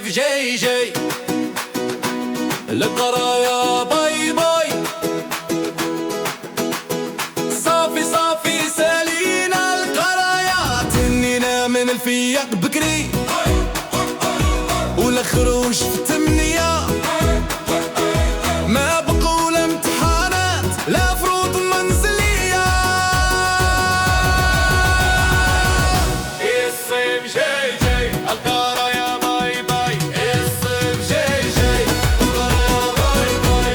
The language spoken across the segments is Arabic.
الصيف جاي جاي، القرايا باي باي، صافي صافي سالينا القرايا، تنينا من الفياق بكري والخروج في التمنية، ما بقوا لا امتحانات لا فروض منزلية. الصيف جاي جاي القرايا باي باي، الصيف جاي جاي القرايا باي باي.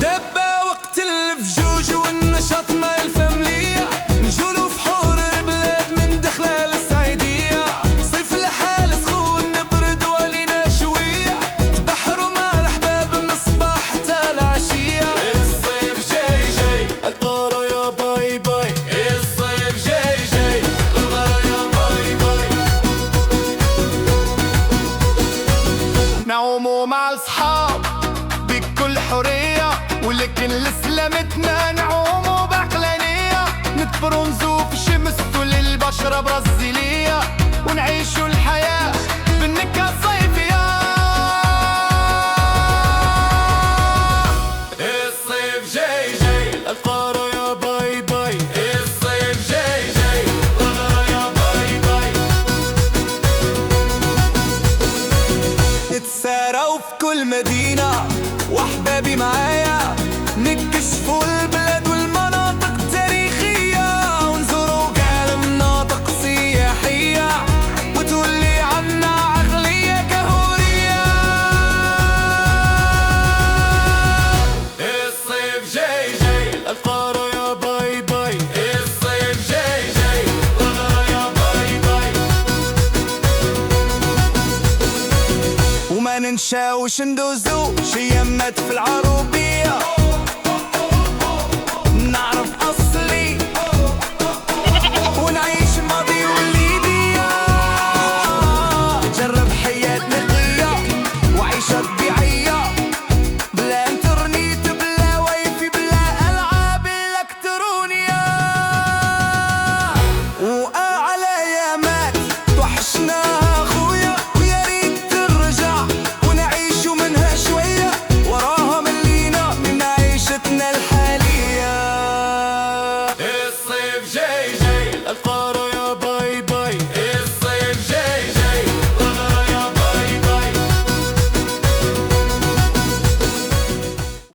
دابا وقت الفجوج والنشاط ما الفاملية، نجولو في حور البلاد من دخلة للصعيدية، صيف لحال سخون نبرد ولينا شوية، تبحروا مع الأحباب من الصباح حتى العشية. الصيف جاي جاي القرايا باي باي، الصيف جاي جاي القرايا باي باي. نعوموا مع الصحاب بكل حرية، ولكن لسلامتنا نعوموا بعقلانية، نطفروا نزوف الشمس وللبشرة برازيلية، ونعيشوا الحياة بالنكهة الصيفية. الصيف جاي جاي القرايا باي باي، الصيف جاي جاي القرايا باي باي. نتساراو في كل مدينة وأحبابي معايا، نكشفوا البلاد والمناطق التاريخية، ونزوروا كاع المناطق السياحية، وتولي عنا عقلية كهورية. الصيف جاي جاي القرايا باي باي، الصيف جاي جاي القرايا باي باي. وما ننساوش ندوزو شي يمات في العروبية، نعرف أصلي ونعيش الماضي والليبية، نجرب حياة نقية وعيشة طبيعية، بلا انترنيت بلا وايفي بلا ألعاب الإلكترونية، وأعلى يامات توحشناها خويا، ويا ريت ترجع ونعيشوا منها شوية، وراها ملينا من عيشتنا الحالية. الصيف جاي جاي القرايا